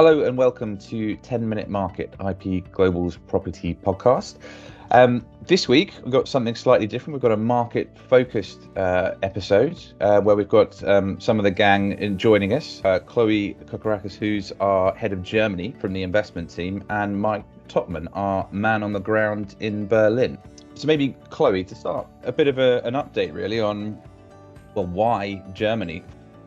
Hello and welcome to 10 Minute Market, IP Global's property podcast. This week we've got something slightly different. We've got a market-focused episode where we've got some of the gang joining us. Chloe Kokorakis, who's our head of Germany from the investment team, and Mike Topman, our man on the ground in Berlin. So maybe Chloe, to start, a bit of an update really on, well, why Germany?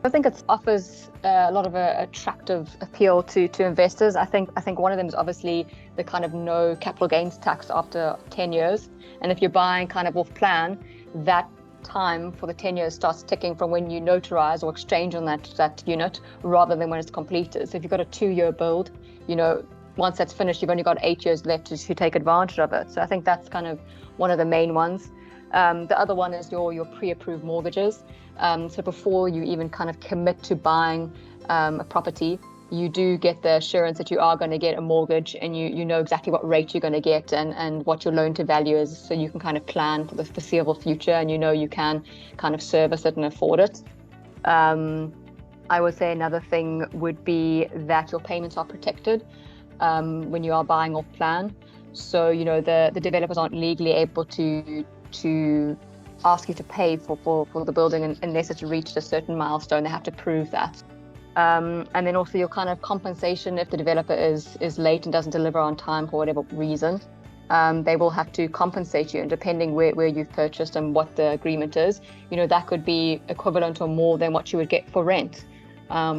I think it offers a lot of attractive appeal to investors. I think one of them is obviously the kind of no capital gains tax after 10 years. And if you're buying kind of off plan, that time for the 10 years starts ticking from when you notarize or exchange on that unit rather than when it's completed. So if you've got a 2-year build, once that's finished, you've only got 8 years left to take advantage of it. So I think that's kind of one of the main ones. The other one is your pre-approved mortgages. So before you even kind of commit to buying a property, you do get the assurance that you are going to get a mortgage, and you know exactly what rate you're going to get and what your loan to value is, so you can kind of plan for the foreseeable future, and you can kind of service it and afford it. I would say another thing would be that your payments are protected when you are buying off plan. So the developers aren't legally able to ask you to pay for the building unless it's reached a certain milestone. They have to prove that. And then also your kind of compensation if the developer is late and doesn't deliver on time for whatever reason. They will have to compensate you, and depending where you've purchased and what the agreement is, that could be equivalent or more than what you would get for rent,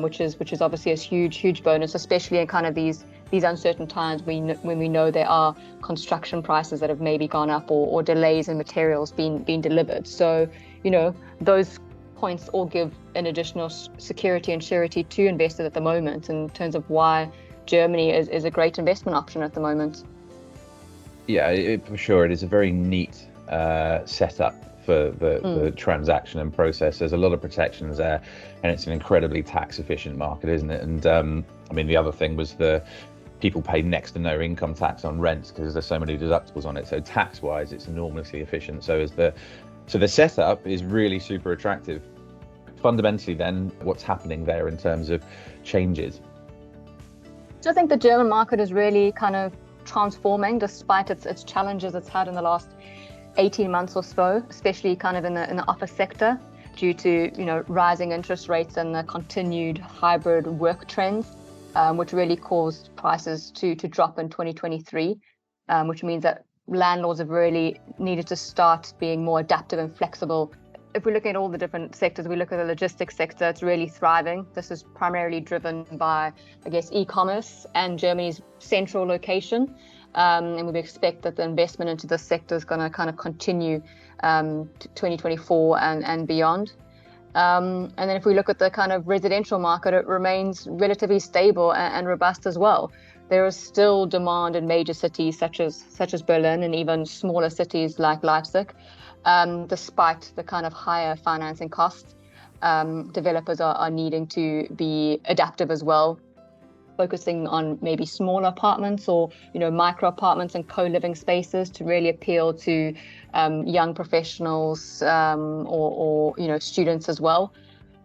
which is obviously a huge bonus, especially in kind of these uncertain times when we know there are construction prices that have maybe gone up or delays in materials being delivered. So, those points all give an additional security and surety to investors at the moment in terms of why Germany is a great investment option at the moment. Yeah, for sure. It is a very neat setup for the transaction and process. There's a lot of protections there, and it's an incredibly tax efficient market, isn't it? And the other thing was people pay next to no income tax on rents because there's so many deductibles on it. So tax wise, it's enormously efficient. So the setup is really super attractive. Fundamentally then, what's happening there in terms of changes? So I think the German market is really kind of transforming despite its challenges it's had in the last 18 months or so, especially kind of in the office sector due to rising interest rates and the continued hybrid work trends, which really caused prices to drop in 2023, which means that landlords have really needed to start being more adaptive and flexible. If we're looking at all the different sectors, we look at the logistics sector, it's really thriving. This is primarily driven by, I guess, e-commerce and Germany's central location. And we expect that the investment into this sector is going to kind of continue to 2024 and beyond. And then if we look at the kind of residential market, it remains relatively stable and robust as well. There is still demand in major cities such as Berlin and even smaller cities like Leipzig. Despite the kind of higher financing costs, developers are needing to be adaptive as well, focusing on maybe smaller apartments or micro apartments and co-living spaces to really appeal to young professionals or students as well.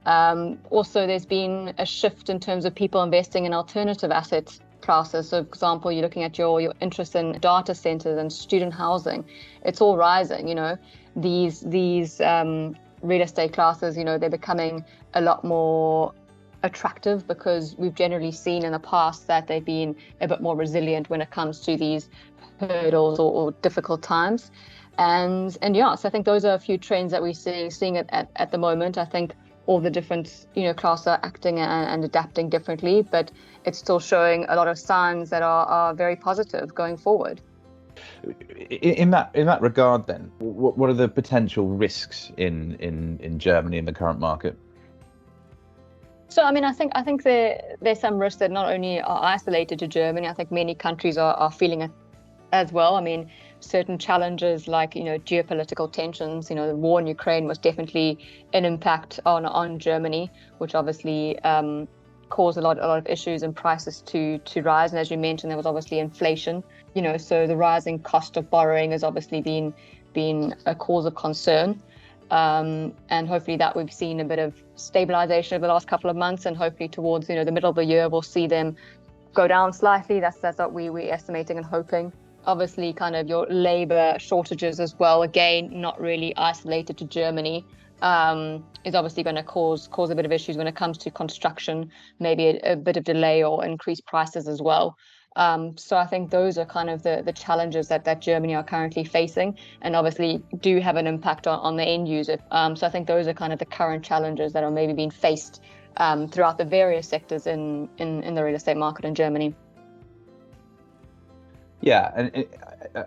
Also, there's been a shift in terms of people investing in alternative asset classes. So, for example, you're looking at your interest in data centers and student housing. It's all rising. These real estate classes, they're becoming a lot more attractive because we've generally seen in the past that they've been a bit more resilient when it comes to these hurdles or difficult times. And yeah, so I think those are a few trends that we're seeing at the moment. I think all the different classes are acting and adapting differently, but it's still showing a lot of signs that are very positive going forward. In that regard, then, what are the potential risks in Germany in the current market? So, I think there's some risks that not only are isolated to Germany. I think many countries are feeling it as well. Certain challenges like geopolitical tensions. The war in Ukraine was definitely an impact on Germany, which obviously caused a lot of issues and prices to rise. And as you mentioned, there was obviously inflation. So the rising cost of borrowing has obviously been a cause of concern. And hopefully that we've seen a bit of stabilization over the last couple of months, and hopefully towards the middle of the year we'll see them go down slightly. That's what we're estimating and hoping. Obviously, kind of your labor shortages as well, again, not really isolated to Germany, is obviously going to cause a bit of issues when it comes to construction, maybe a bit of delay or increased prices as well. So I think those are kind of the challenges that Germany are currently facing, and obviously do have an impact on the end user. So I think those are kind of the current challenges that are maybe being faced throughout the various sectors in the real estate market in Germany. Yeah, and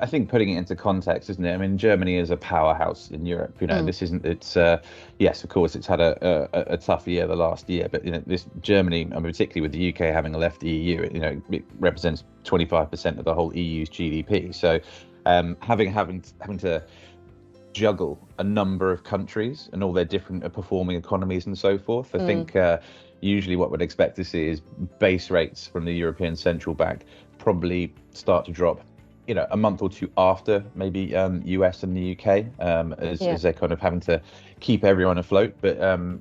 I think putting it into context, isn't it? I mean, Germany is a powerhouse in Europe. This isn't. It's yes, of course, it's had a tough year the last year, but this Germany, and particularly with the UK having left the EU, it represents 25% of the whole EU's GDP. So, having to juggle a number of countries and all their different performing economies and so forth, I think usually what we'd expect to see is base rates from the European Central Bank probably start to drop, a month or two after maybe US and the UK, as they're kind of having to keep everyone afloat. But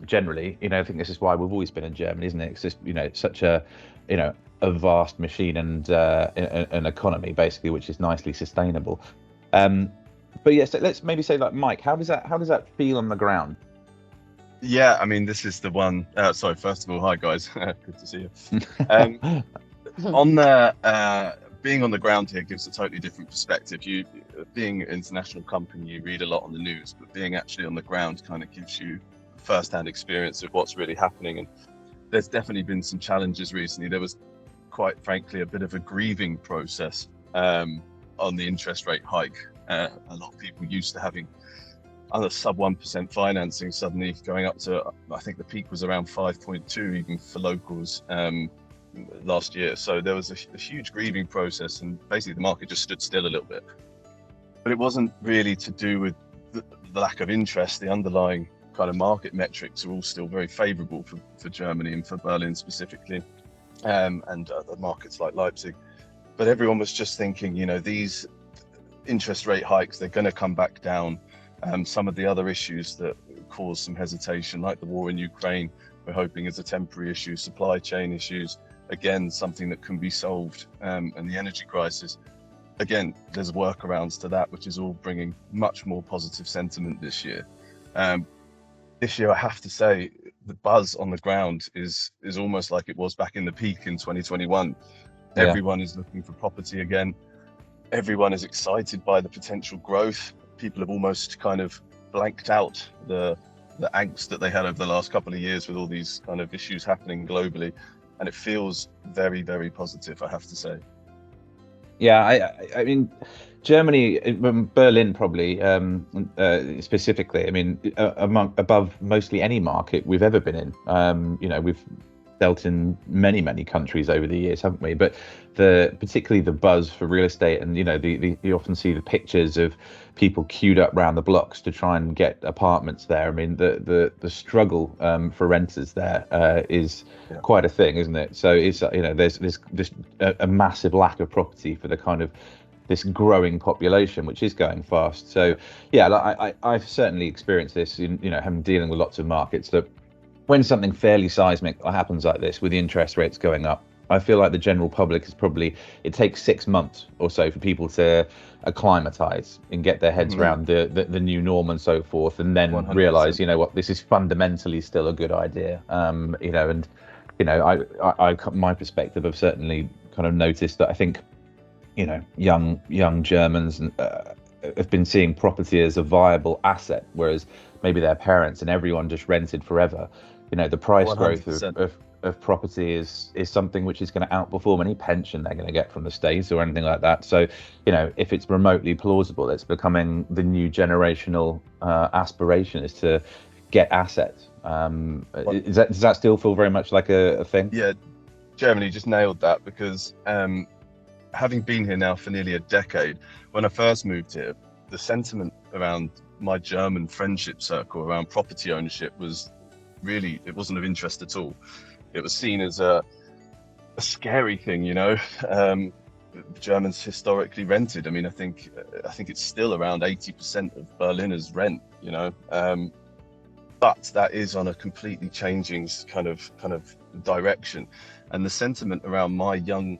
generally, I think this is why we've always been in Germany, isn't it? It's just, it's such a vast machine and an economy basically, which is nicely sustainable. But yes, let's maybe say, like, Mike, how does that feel on the ground? Yeah, I mean, this is the one. Sorry, first of all, hi guys, good to see you. On the being on the ground here gives a totally different perspective. You, being an international company, you read a lot on the news, but being actually on the ground kind of gives you first-hand experience of what's really happening. And there's definitely been some challenges recently. There was, quite frankly, a bit of a grieving process on the interest rate hike. A lot of people used to having under sub 1% financing suddenly going up to, I think the peak was around 5.2 even for locals last year. So there was a huge grieving process, and basically the market just stood still a little bit. But it wasn't really to do with the lack of interest. The underlying kind of market metrics are all still very favorable for Germany and for Berlin specifically, and other markets like Leipzig. But everyone was just thinking, these interest rate hikes, they're going to come back down. Some of the other issues that caused some hesitation, like the war in Ukraine, we're hoping is a temporary issue. Supply chain issues, again, something that can be solved. And the energy crisis, again, there's workarounds to that, which is all bringing much more positive sentiment this year. This year, I have to say, the buzz on the ground is almost like it was back in the peak in 2021. Yeah. Everyone is looking for property again. Everyone is excited by the potential growth. People have almost kind of blanked out the angst that they had over the last couple of years with all these kind of issues happening globally, and it feels very, very positive, I have to say. Yeah, I mean, Germany, Berlin probably specifically. I mean, above mostly any market we've ever been in. We've dealt in many countries over the years, haven't we? But particularly the buzz for real estate, and you often see the pictures of people queued up around the blocks to try and get apartments there. I mean, the struggle for renters there is quite a thing, isn't it? So it's there's a massive lack of property for the kind of this growing population, which is going fast. So yeah, I've certainly experienced this in having dealing with lots of markets, that when something fairly seismic happens like this, with the interest rates going up, I feel like the general public is it takes 6 months or so for people to acclimatize and get their heads around the new norm and so forth, and then 100%. Realize, this is fundamentally still a good idea. My perspective, I've certainly kind of noticed that I think, young Germans have been seeing property as a viable asset, whereas maybe their parents and everyone just rented forever. The price 100%. Growth of property is something which is going to outperform any pension they're going to get from the state or anything like that. So, if it's remotely plausible, it's becoming the new generational aspiration is to get assets. Does that still feel very much like a thing? Yeah, Germany just nailed that, because having been here now for nearly a decade, when I first moved here, the sentiment around my German friendship circle around property ownership was really, it wasn't of interest at all. It was seen as a scary thing, Germans historically rented. I mean, I think it's still around 80% of Berliners rent, but that is on a completely changing kind of direction, and the sentiment around my young,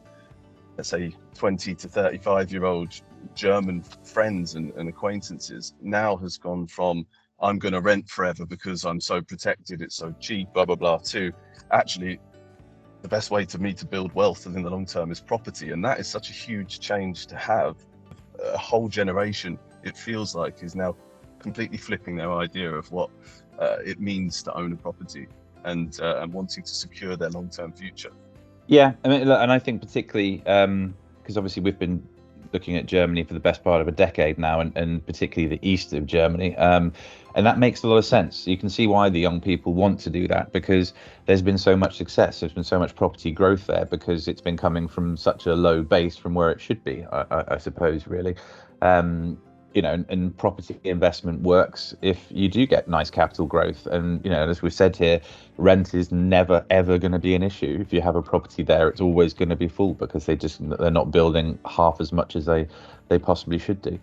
let's say 20 to 35-year-old German friends and acquaintances now has gone from I'm going to rent forever because I'm so protected, it's so cheap, blah blah blah, to actually the best way to me to build wealth in the long term is property. And that is such a huge change to have. A whole generation, it feels like, is now completely flipping their idea of what it means to own a property and wanting to secure their long-term future. Yeah, I mean, and I think particularly because obviously we've been looking at Germany for the best part of a decade now, and particularly the east of Germany, and that makes a lot of sense. You can see why the young people want to do that, because there's been so much success, there's been so much property growth there, because it's been coming from such a low base from where it should be, I suppose, really. And property investment works if you do get nice capital growth. And, as we've said here, rent is never, ever going to be an issue. If you have a property there, it's always going to be full because they're not building half as much as they possibly should do.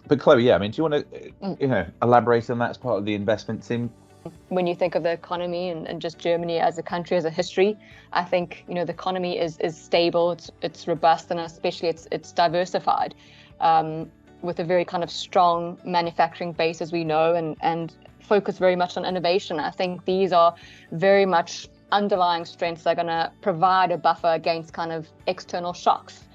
But Chloe, yeah, I mean, do you want to, elaborate on that as part of the investment team? When you think of the economy and just Germany as a country, as a history, I think, the economy is stable, it's robust, and especially it's diversified. With a very kind of strong manufacturing base, as we know, and focus very much on innovation. I think these are very much underlying strengths that are going to provide a buffer against kind of external shocks.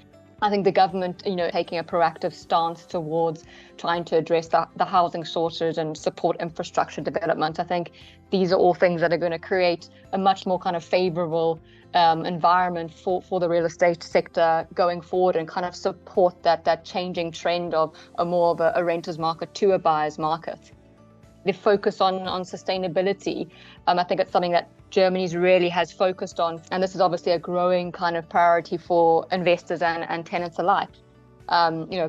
I think the government, taking a proactive stance towards trying to address the housing shortage and support infrastructure development. I think these are all things that are going to create a much more kind of favorable environment for the real estate sector going forward, and kind of support that changing trend of more of a renter's market to a buyer's market. The focus on sustainability, I think it's something that Germany's really has focused on, and this is obviously a growing kind of priority for investors and tenants alike.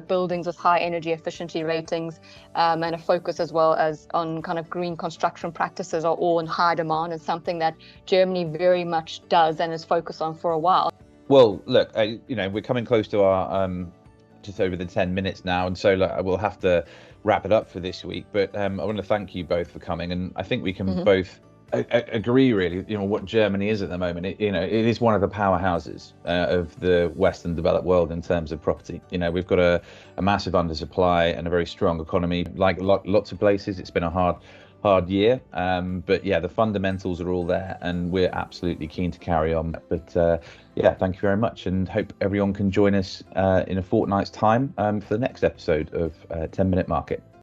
Buildings with high energy efficiency ratings and a focus as well as on kind of green construction practices are all in high demand, and something that Germany very much does and is focused on for a while. Well, look, we're coming close to our just over the 10 minutes now, and so we'll have to wrap it up for this week. But I want to thank you both for coming, and I think we can both agree really, what Germany is at the moment. It is one of the powerhouses of the Western developed world in terms of property. We've got a massive undersupply and a very strong economy. Like lots of places, it's been a hard year, but yeah, the fundamentals are all there, and we're absolutely keen to carry on. But yeah, thank you very much, and hope everyone can join us in a fortnight's time for the next episode of 10 Minute Market.